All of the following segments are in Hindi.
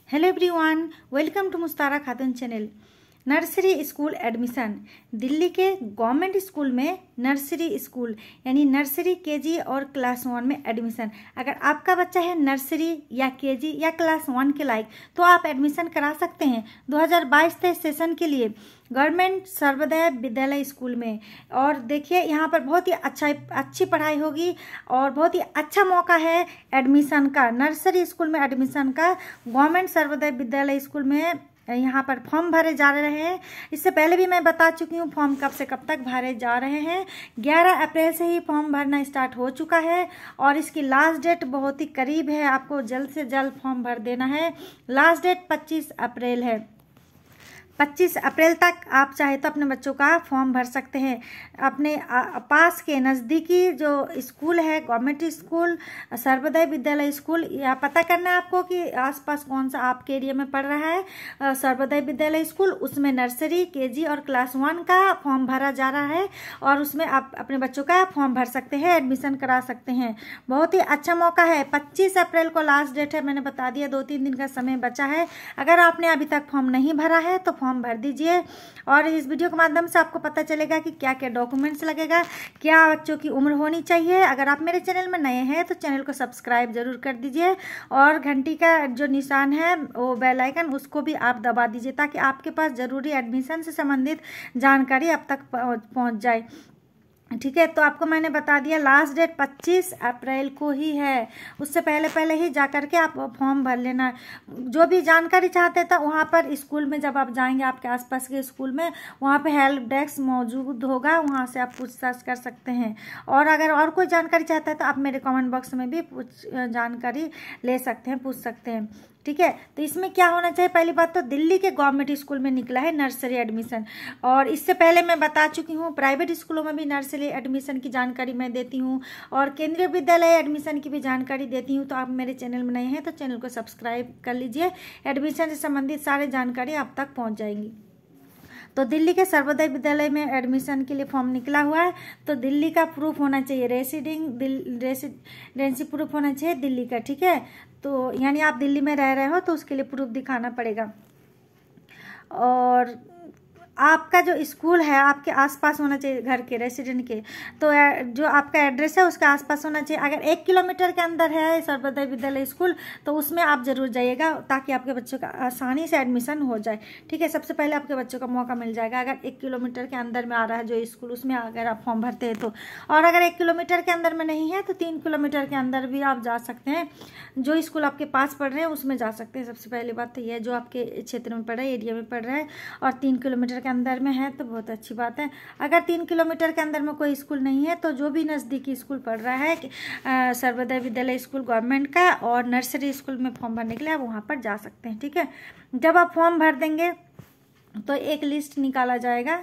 Hello everyone, welcome to मुस्तारा Khatoon channel. Nursery school admission Delhi के गवर्नमेंट स्कूल में नर्सरी स्कूल यानी नर्सरी केजी और क्लास 1 में एडमिशन। अगर आपका बच्चा है नर्सरी या केजी या क्लास 1 के लायक तो आप एडमिशन करा सकते हैं 2022-23 सेशन के लिए गवर्नमेंट सर्वोदय विद्यालय स्कूल में। और देखिए यहाँ पर बहुत ही अच्छी पढ़ाई होगी और बहुत ही अच्छा मौका है एडमिशन का। नर्सरी स्कूल में एडमिशन का गवर्नमेंट सर्वोदय विद्यालय स्कूल में यहाँ पर फॉर्म भरे जा रहे हैं। इससे पहले भी मैं बता चुकी हूँ फॉर्म कब से कब तक भरे जा रहे हैं। 11 अप्रैल से ही फॉर्म भरना स्टार्ट हो चुका है और इसकी लास्ट डेट बहुत ही करीब है। आपको जल्द से जल्द फॉर्म भर देना है। लास्ट डेट 25 अप्रैल है। 25 अप्रैल तक आप चाहे तो अपने बच्चों का फॉर्म भर सकते हैं। अपने पास के नज़दीकी जो स्कूल है government school Sarvodaya Vidyalaya school, या पता करना है आपको कि आसपास कौन सा आपके एरिया में पड़ रहा है सर्वोदय विद्यालय स्कूल। उसमें नर्सरी केजी और क्लास 1 का फॉर्म भरा जा रहा है और उसमें आप अपने बच्चों का फॉर्म भर सकते हैं, एडमिशन करा सकते हैं। बहुत ही अच्छा मौका है। 25 अप्रैल को लास्ट डेट है, मैंने बता दिया। 2-3 दिन का समय बचा है। अगर आपने अभी तक फॉर्म नहीं भरा है तो फॉर्म भर दीजिए और इस वीडियो के माध्यम से आपको पता चलेगा कि क्या क्या डॉक्यूमेंट्स लगेगा, क्या बच्चों की उम्र होनी चाहिए। अगर आप मेरे चैनल में नए हैं तो चैनल को सब्सक्राइब जरूर कर दीजिए और घंटी का जो निशान है वो बेल आइकन उसको भी आप दबा दीजिए ताकि आपके पास जरूरी एडमिशन से संबंधित जानकारी अब तक पहुंच जाए। ठीक है, तो आपको मैंने बता दिया लास्ट डेट 25 अप्रैल को ही है। उससे पहले ही जा करके आप फॉर्म भर लेना। जो भी जानकारी चाहते थे वहाँ पर स्कूल में जब आप जाएंगे आपके आसपास के स्कूल में, वहाँ पे हेल्प डेस्क मौजूद होगा, वहाँ से आप पूछताछ कर सकते हैं। और अगर और कोई जानकारी चाहता है तो आप मेरे कमेंट बॉक्स में भी जानकारी ले सकते हैं, पूछ सकते हैं। ठीक है, तो इसमें क्या होना चाहिए, पहली बात तो दिल्ली के गवर्नमेंट स्कूल में निकला है नर्सरी एडमिशन। और इससे पहले मैं बता चुकी हूँ प्राइवेट स्कूलों में भी नर्सरी एडमिशन की जानकारी मैं देती हूँ और केंद्रीय विद्यालय एडमिशन की भी जानकारी देती हूँ। तो आप मेरे चैनल में नए हैं तो चैनल को सब्सक्राइब कर लीजिए। एडमिशन से संबंधित सारी जानकारी आप तक पहुँच जाएंगी। तो दिल्ली के सर्वोदय विद्यालय में एडमिशन के लिए फॉर्म निकला हुआ है। तो दिल्ली का प्रूफ होना चाहिए, रेसिडेंसी प्रूफ होना चाहिए दिल्ली का। ठीक है, तो यानी आप दिल्ली में रह रहे हो तो उसके लिए प्रूफ दिखाना पड़ेगा। और आपका जो स्कूल है आपके आसपास होना चाहिए, घर के रेसिडेंट के। तो जो आपका एड्रेस है उसके आसपास होना चाहिए। अगर 1 किलोमीटर के अंदर है सर्वोदय विद्यालय स्कूल तो उसमें आप जरूर जाइएगा ताकि आपके बच्चों का आसानी से एडमिशन हो जाए। ठीक है, सबसे पहले आपके बच्चों का मौका मिल जाएगा अगर 1 किलोमीटर के अंदर में आ रहा है जो स्कूल, उसमें अगर आप फॉर्म भरते हैं तो। और अगर 1 किलोमीटर के अंदर में नहीं है तो 3 किलोमीटर के अंदर भी आप जा सकते हैं। जो स्कूल आपके पास पढ़ रहे हैं उसमें जा सकते हैं। सबसे पहली बात तो यह जो आपके क्षेत्र में पढ़ रहा है, एरिया में पढ़ रहा है और 3 किलोमीटर के अंदर में है तो बहुत अच्छी बात है। अगर 3 किलोमीटर के अंदर में कोई स्कूल नहीं है तो जो भी नज़दीकी स्कूल पढ़ रहा है सर्वोदय विद्यालय स्कूल गवर्नमेंट का और नर्सरी स्कूल में फॉर्म भरने के लिए आप वहाँ पर जा सकते हैं। ठीक है, जब आप फॉर्म भर देंगे तो एक लिस्ट निकाला जाएगा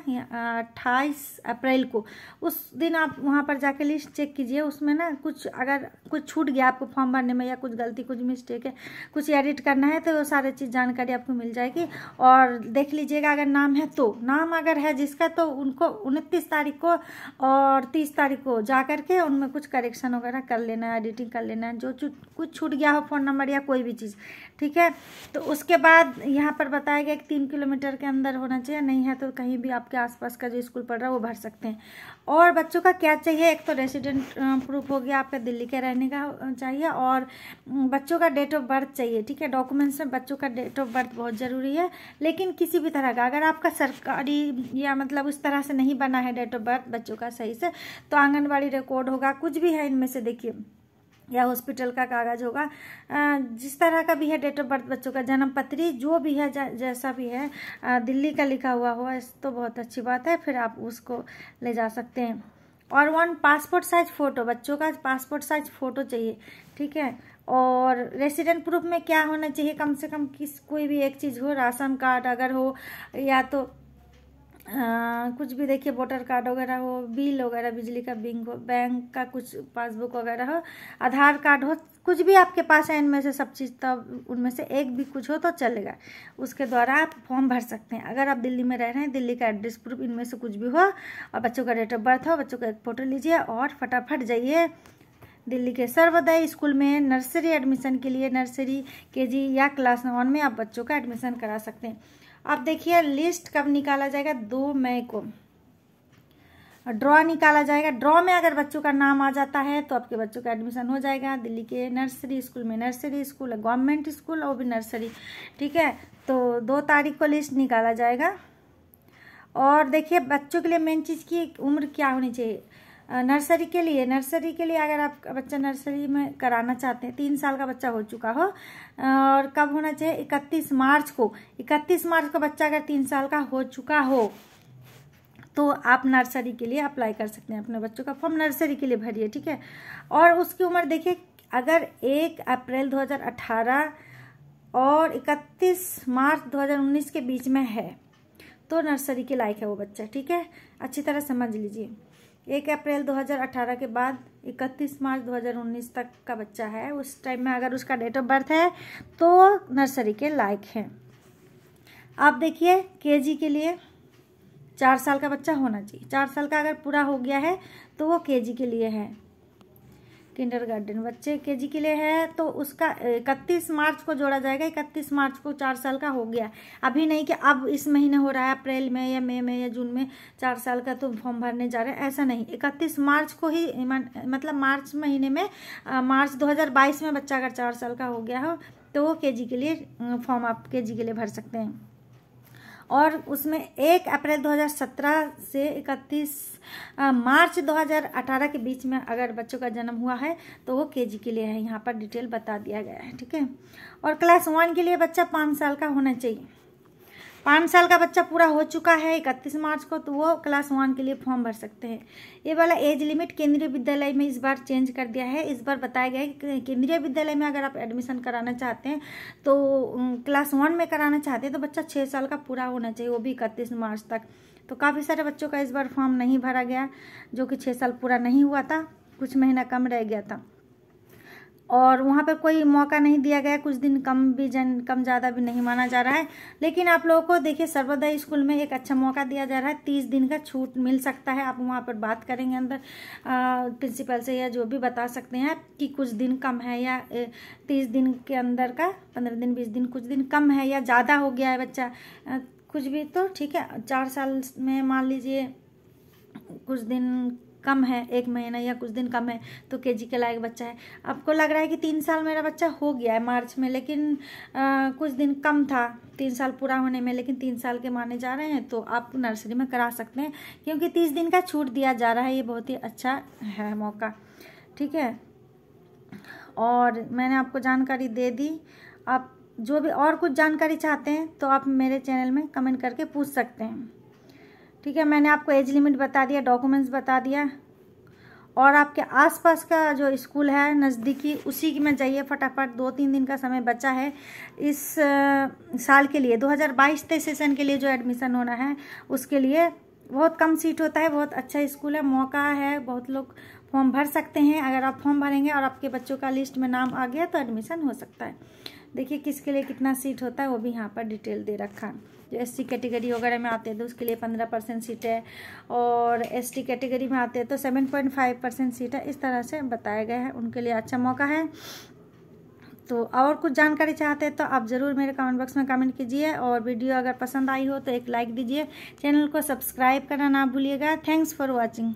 28 अप्रैल को। उस दिन आप वहाँ पर जाके लिस्ट चेक कीजिए। उसमें ना अगर कुछ छूट गया आपको फॉर्म भरने में या कुछ गलती कुछ मिस्टेक है, कुछ एडिट करना है तो वो सारी चीज़ जानकारी आपको मिल जाएगी। और देख लीजिएगा अगर नाम है तो, नाम अगर है जिसका तो उनको 29 तारीख को और 30 तारीख को जा करके उनमें कुछ करेक्शन वगैरह कर लेना है, एडिटिंग कर लेना है जो कुछ छूट गया हो, फ़ोन नंबर या कोई भी चीज़। ठीक है, तो उसके बाद यहाँ पर बताया गया कि 3 किलोमीटर के अंदर होना चाहिए, नहीं है तो कहीं भी आपके आसपास का जो स्कूल पढ़ रहा है वो भर सकते हैं। और बच्चों का क्या चाहिए, एक तो रेसिडेंट प्रूफ हो गया, आपका दिल्ली के रहने का चाहिए और बच्चों का डेट ऑफ बर्थ चाहिए। ठीक है, डॉक्यूमेंट्स में बच्चों का डेट ऑफ बर्थ बहुत ज़रूरी है। लेकिन किसी भी तरह का अगर आपका सरकारी या मतलब उस तरह से नहीं बना है डेट ऑफ बर्थ बच्चों का सही से, तो आंगनबाड़ी रिकॉर्ड होगा, कुछ भी है इनमें से देखिए, या हॉस्पिटल का कागज़ होगा, जिस तरह का भी है डेट ऑफ बर्थ बच्चों का, जन्म पत्री जो भी है जैसा भी है दिल्ली का लिखा हुआ तो बहुत अच्छी बात है, फिर आप उसको ले जा सकते हैं। और 1 पासपोर्ट साइज फ़ोटो, बच्चों का पासपोर्ट साइज फ़ोटो चाहिए। ठीक है, और रेसिडेंट प्रूफ में क्या होना चाहिए, कम से कम कोई भी एक चीज़ हो, राशन कार्ड अगर हो या तो कुछ भी देखिए वोटर कार्ड वगैरह हो, बिल वगैरह बिजली का बिल हो, बैंक का कुछ पासबुक वगैरह हो, आधार कार्ड हो, कुछ भी आपके पास है इनमें से सब चीज़, तब उनमें से एक भी कुछ हो तो चलेगा। उसके द्वारा आप फॉर्म भर सकते हैं। अगर आप दिल्ली में रह रहे हैं, दिल्ली का एड्रेस प्रूफ इनमें से कुछ भी हो और बच्चों का डेट ऑफ बर्थ हो, बच्चों का एक फ़ोटो लीजिए और फटाफट जाइए दिल्ली के सर्वोदय स्कूल में नर्सरी एडमिशन के लिए नर्सरी केजी या क्लास 1 में आप बच्चों का एडमिशन करा सकते हैं। अब देखिए लिस्ट कब निकाला जाएगा, 2 मई को ड्रॉ निकाला जाएगा। ड्रॉ में अगर बच्चों का नाम आ जाता है तो आपके बच्चों का एडमिशन हो जाएगा दिल्ली के नर्सरी स्कूल में। नर्सरी स्कूल है गवर्नमेंट स्कूल और भी नर्सरी, ठीक है। तो 2 तारीख को लिस्ट निकाला जाएगा। और देखिए बच्चों के लिए मेन चीज़ की उम्र क्या होनी चाहिए। नर्सरी के लिए अगर आपका बच्चा नर्सरी में कराना चाहते हैं, 3 साल का बच्चा हो चुका हो, और कब होना चाहिए, 31 मार्च को बच्चा अगर 3 साल का हो चुका हो तो आप नर्सरी के लिए अप्लाई कर सकते हैं। अपने बच्चों का फॉर्म नर्सरी के लिए भरिए, ठीक है। और उसकी उम्र देखिए अगर 1 अप्रैल 2018 और 31 मार्च 2019 के बीच में है तो नर्सरी के लायक है वो बच्चा, ठीक है। अच्छी तरह समझ लीजिए, 1 अप्रैल 2018 के बाद 31 मार्च 2019 तक का बच्चा है, उस टाइम में अगर उसका डेट ऑफ बर्थ है तो नर्सरी के लायक है। आप देखिए केजी के लिए 4 साल का बच्चा होना चाहिए। 4 साल का अगर पूरा हो गया है तो वो केजी के लिए है। किंडरगार्टन बच्चे केजी के लिए है तो उसका 31 मार्च को जोड़ा जाएगा। 31 मार्च को 4 साल का हो गया, अभी नहीं कि अब इस महीने हो रहा है, अप्रैल में या मई में या जून में 4 साल का तो फॉर्म भरने जा रहे हैं, ऐसा नहीं। 31 मार्च को ही मतलब मार्च महीने में मार्च 2022 में बच्चा अगर 4 साल का हो गया हो तो वो केजी के लिए फॉर्म आप केजी के लिए भर सकते हैं। और उसमें 1 अप्रैल 2017 से 31 मार्च 2018 के बीच में अगर बच्चों का जन्म हुआ है तो वो केजी के लिए है, यहाँ पर डिटेल बता दिया गया है, ठीक है। और क्लास 1 के लिए बच्चा 5 साल का होना चाहिए। 5 साल का बच्चा पूरा हो चुका है 31 मार्च को तो वो क्लास 1 के लिए फॉर्म भर सकते हैं। ये वाला एज लिमिट केंद्रीय विद्यालय में इस बार चेंज कर दिया है। इस बार बताया गया है कि केंद्रीय विद्यालय में अगर आप एडमिशन कराना चाहते हैं तो क्लास 1 में कराना चाहते हैं तो बच्चा 6 साल का पूरा होना चाहिए, वो भी 31 मार्च तक। तो काफ़ी सारे बच्चों का इस बार फॉर्म नहीं भरा गया जो कि 6 साल पूरा नहीं हुआ था, कुछ महीना कम रह गया था। और वहाँ पर कोई मौका नहीं दिया गया, कुछ दिन कम ज़्यादा भी नहीं माना जा रहा है। लेकिन आप लोगों को देखिए सर्वोदय स्कूल में एक अच्छा मौका दिया जा रहा है, 30 दिन का छूट मिल सकता है। आप वहाँ पर बात करेंगे अंदर प्रिंसिपल से या जो भी बता सकते हैं कि कुछ दिन कम है या 30 दिन के अंदर का 15 दिन 20 दिन कुछ दिन कम है या ज़्यादा हो गया है बच्चा कुछ भी, तो ठीक है। 4 साल में मान लीजिए कुछ दिन कम है, 1 महीना या कुछ दिन कम है तो केजी के लायक बच्चा है। आपको लग रहा है कि 3 साल मेरा बच्चा हो गया है मार्च में, लेकिन कुछ दिन कम था 3 साल पूरा होने में, लेकिन 3 साल के माने जा रहे हैं तो आप नर्सरी में करा सकते हैं क्योंकि 30 दिन का छूट दिया जा रहा है। ये बहुत ही अच्छा है मौका, ठीक है। और मैंने आपको जानकारी दे दी। आप जो भी और कुछ जानकारी चाहते हैं तो आप मेरे चैनल में कमेंट करके पूछ सकते हैं, ठीक है। मैंने आपको एज लिमिट बता दिया, डॉक्यूमेंट्स बता दिया। और आपके आसपास का जो स्कूल है नज़दीकी उसी में जाइए फटाफट। 2-3 दिन का समय बचा है इस साल के लिए, 2022-23 सेशन के लिए जो एडमिशन होना है उसके लिए। बहुत कम सीट होता है, बहुत अच्छा स्कूल है, मौका है, बहुत लोग फॉर्म भर सकते हैं। अगर आप फॉर्म भरेंगे और आपके बच्चों का लिस्ट में नाम आ गया तो एडमिशन हो सकता है। देखिए किसके लिए कितना सीट होता है वो भी यहाँ पर डिटेल दे रखा है। जो SC कैटेगरी वगैरह में आते हैं तो उसके लिए 15% सीट है, और ST कैटेगरी में आते हैं तो 7.5% सीट है। इस तरह से बताया गया है, उनके लिए अच्छा मौका है। तो और कुछ जानकारी चाहते हैं तो आप ज़रूर मेरे कमेंट बॉक्स में कमेंट कीजिए, और वीडियो अगर पसंद आई हो तो एक लाइक दीजिए। चैनल को सब्सक्राइब करना ना भूलिएगा। Thanks for watching.